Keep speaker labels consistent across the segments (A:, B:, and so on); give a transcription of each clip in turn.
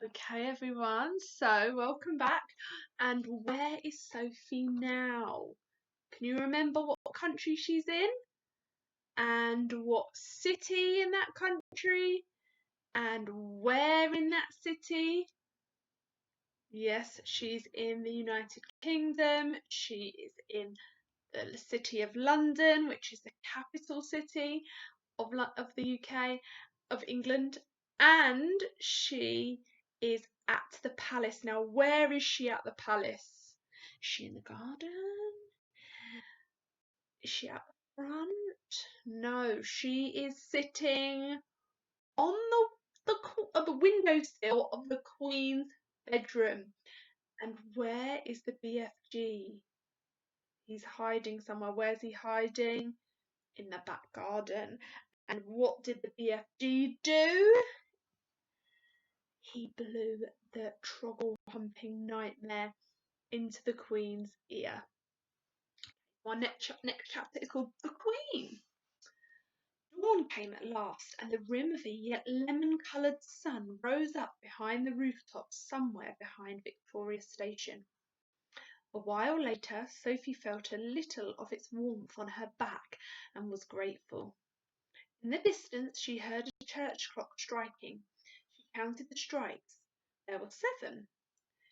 A: Okay, everyone, so welcome back. And where is Sophie now? Can you remember what country she's in? And what city in that country? And where in that city? Yes, she's in the United Kingdom. She is in the city of London, which is the capital city of the UK, of England, and she is at the palace. Now, where is she at the palace? Is she in the garden? Is she at the front? No, she is sitting on the windowsill of the Queen's bedroom. And where is the BFG? He's hiding somewhere. Where's he hiding? In the back garden. And what did the BFG do? He blew the trouble-pumping nightmare into the Queen's ear. Our next chapter is called The Queen. Dawn came at last, and the rim of a lemon-coloured sun rose up behind the rooftops somewhere behind Victoria Station. A while later, Sophie felt a little of its warmth on her back and was grateful. In the distance, she heard a church clock striking. She counted the strikes. There were 7.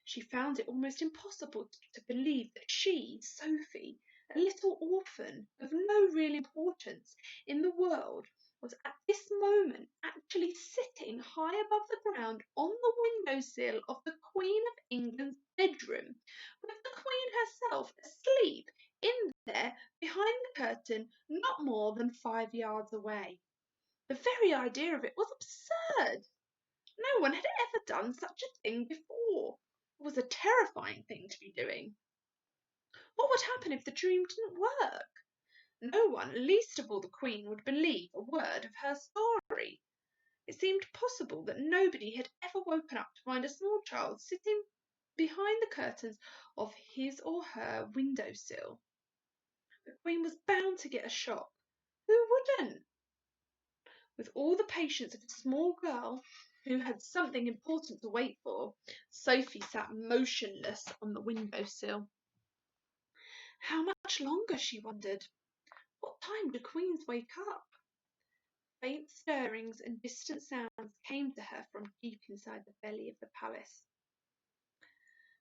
A: She found it almost impossible to believe that she, Sophie, a little orphan of no real importance in the world, was at this moment actually sitting high above the ground on the windowsill of the Queen of England's bedroom, with the Queen herself asleep in there behind the curtain not more than 5 yards away. The very idea of it was absurd. No one had ever done such a thing before. It was a terrifying thing to be doing. What would happen if the dream didn't work? No one, least of all the Queen, would believe a word of her story. It seemed possible that nobody had ever woken up to find a small child sitting behind the curtains of his or her windowsill. The Queen was bound to get a shock. Who wouldn't? With all the patience of a small girl who had something important to wait for, Sophie sat motionless on the windowsill. How much longer, she wondered. What time do queens wake up? Faint stirrings and distant sounds came to her from deep inside the belly of the palace.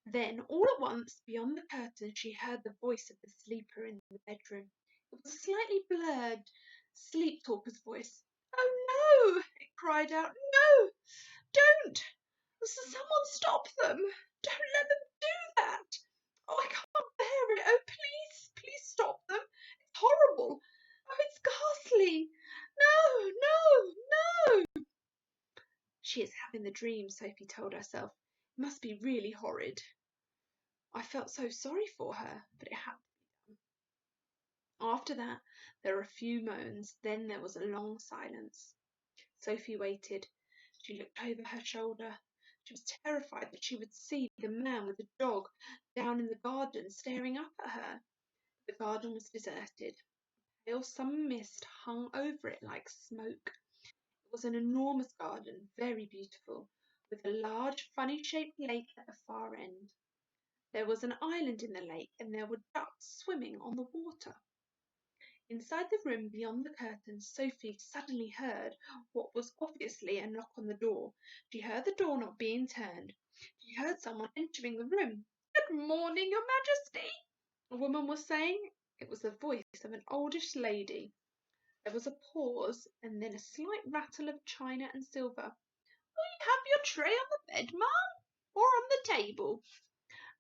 A: Then, all at once, beyond the curtain, she heard the voice of the sleeper in the bedroom. It was a slightly blurred sleep talker's voice. "Oh, no!" it cried out. "No! Don't! Someone stop them! Don't let them do that! Oh, I can't bear it! Oh, please stop them! It's horrible! Oh, it's ghastly! No, no, no!" She is having the dream, Sophie told herself. It must be really horrid. I felt so sorry for her, but it had to be done. After that, there were a few moans, then there was a long silence. Sophie waited. She looked over her shoulder. She was terrified that she would see the man with the dog down in the garden staring up at her. The garden was deserted. A pale summer mist hung over it like smoke. It was an enormous garden, very beautiful, with a large, funny-shaped lake at the far end. There was an island in the lake, and there were ducks swimming on the water. Inside the room beyond the curtains, Sophie suddenly heard what was obviously a knock on the door. She heard the doorknob being turned. She heard someone entering the room. "Good morning, Your Majesty," a woman was saying. It was the voice of an oldish lady. There was a pause, and then a slight rattle of china and silver. "Will you have your tray on the bed, ma'am, or on the table?"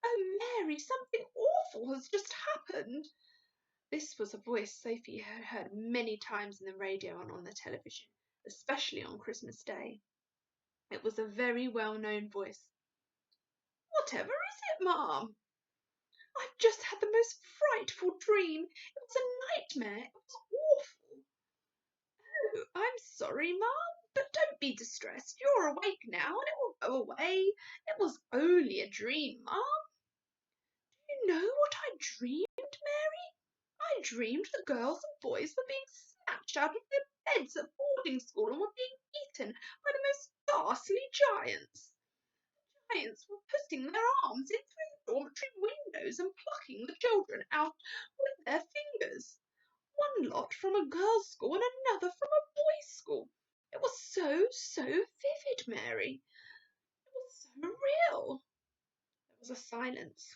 A: "Oh, Mary, something awful has just happened." This was a voice Sophie had heard many times in the radio and on the television, especially on Christmas Day. It was a very well-known voice. "Whatever is it, ma'am?" "I've just had the most frightful dream. It was a nightmare. It was awful." "Oh, I'm sorry, ma'am, but don't be distressed. You're awake now, and it will go away. It was only a dream, ma'am." "Do you know what I dreamed, Mary? I dreamed that girls and boys were being snatched out of their beds at boarding school and were being eaten by the most ghastly giants." giants were putting their arms in through the dormitory windows and plucking the children out with their fingers. One lot from a girls' school and another from a boys' school. It was so vivid, Mary. It was so real. There was a silence.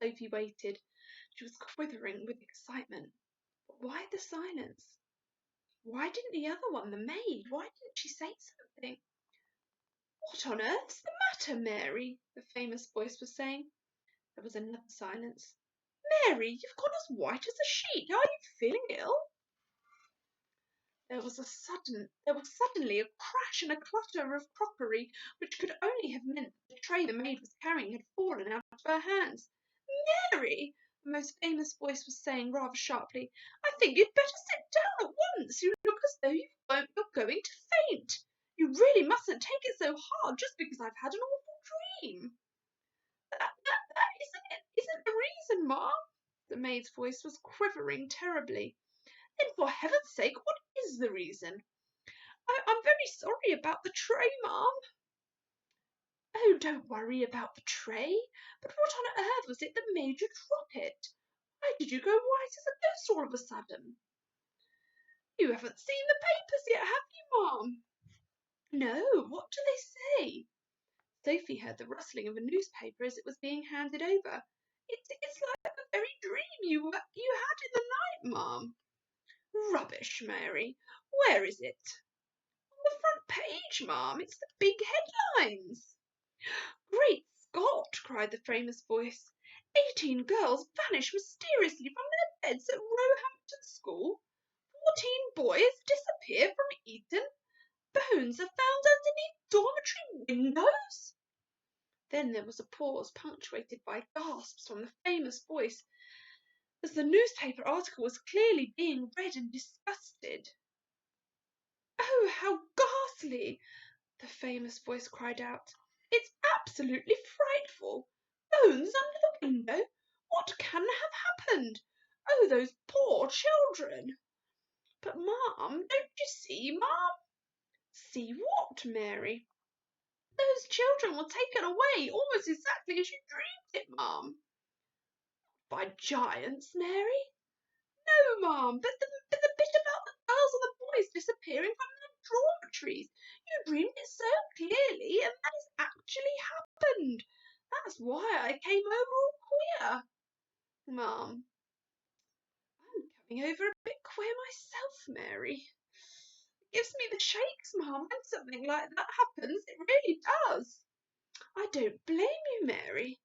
A: Sophie waited. She was quivering with excitement. But why the silence? Why didn't the other one, the maid, why didn't she say something? What on earth's the matter, Mary? The famous voice was saying. There was another silence. Mary, you've gone as white as a sheet. Are you feeling ill? There was suddenly a crash and a clutter of crockery, which could only have meant that the tray the maid was carrying had fallen out of her hands. Mary, the most famous voice was saying rather sharply, I think you'd better sit down at once. You look as though you're going to faint. You really mustn't take it so hard just because I've had an awful dream. That isn't the reason, Ma'am. The maid's voice was quivering terribly. Then for heaven's sake, what is the reason? I'm very sorry about the tray, Ma'am. Oh, don't worry about the tray. But what on earth was it that made you drop it? Why did you go white as a ghost all of a sudden? You haven't seen the papers yet, have you, Ma'am? No, what do they say? Sophie heard the rustling of a newspaper as it was being handed over. It's like the very dream you had in the night, Ma'am. Rubbish, Mary. Where is it? On the front page, Ma'am. It's the big headlines. Great Scott! Cried the famous voice. 18 girls vanish mysteriously from their beds at Roehampton School. 14 boys disappear from Eton. Bones are found underneath dormitory windows. Then there was a pause, punctuated by gasps from the famous voice, as the newspaper article was clearly being read and disgusted. Oh, how ghastly! The famous voice cried out. It's absolutely frightful. Bones under the window? What can have happened? Oh, those poor children! But, Ma'am, don't you see, Ma'am? See what, Mary? Those children were taken away almost exactly as you dreamed it, Ma'am. By giants, Mary? No, Ma'am, but the bit about the girls and the boys disappearing from their dormitories. You dreamed it so clearly, and that has actually happened. That's why I came over all queer. Ma'am, I'm coming over a bit queer myself, Mary. It gives me the shakes, Ma'am, when something like that happens. It really does. I don't blame you, Mary.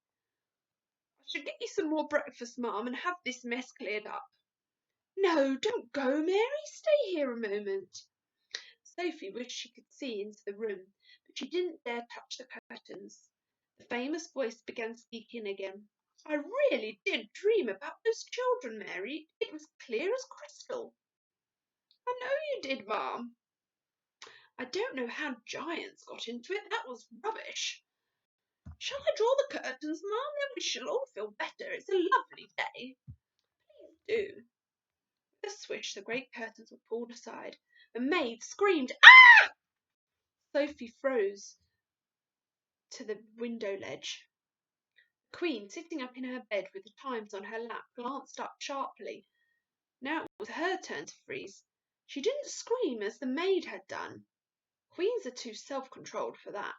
A: I should get you some more breakfast, Ma'am, and have this mess cleared up. No, don't go, Mary. Stay here a moment. Sophie wished she could see into the room, but she didn't dare touch the curtains. The famous voice began speaking again. I really did dream about those children, Mary. It was clear as crystal. I know you did, Ma'am. I don't know how giants got into it. That was rubbish. Shall I draw the curtains, Ma'am? Then we shall all feel better. It's a lovely day. Please do. With a swish, the great curtains were pulled aside. The maid screamed, Ah! Sophie froze to the window ledge. The Queen, sitting up in her bed with the Times on her lap, glanced up sharply. Now it was her turn to freeze. She didn't scream as the maid had done. Queens are too self-controlled for that.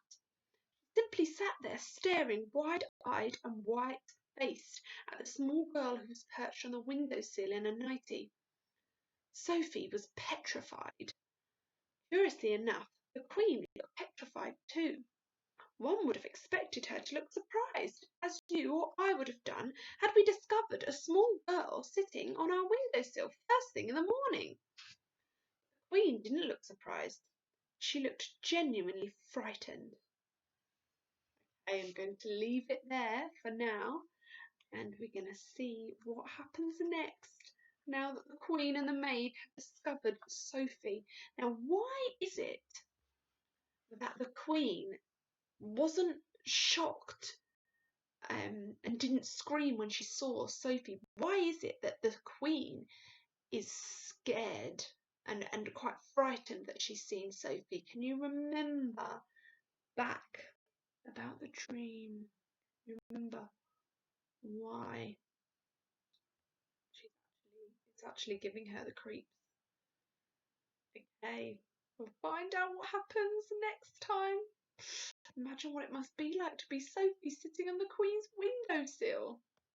A: She simply sat there staring wide-eyed and white-faced at the small girl who was perched on the window-sill in a nightie. Sophie was petrified. Curiously enough, the Queen looked petrified too. One would have expected her to look surprised, as you or I would have done had we discovered a small girl sitting on our windowsill first thing in the morning. The Queen didn't look surprised. She looked genuinely frightened. I am going to leave it there for now, and we're going to see what happens next, now that the Queen and the maid have discovered Sophie. Now, why is it that the Queen wasn't shocked and didn't scream when she saw Sophie? Why is it that the Queen is scared and quite frightened that she's seen Sophie? Can you remember back about the dream. You remember why it's actually giving her the creeps. Okay, we'll find out what happens next time. Imagine what it must be like to be Sophie sitting on the Queen's windowsill.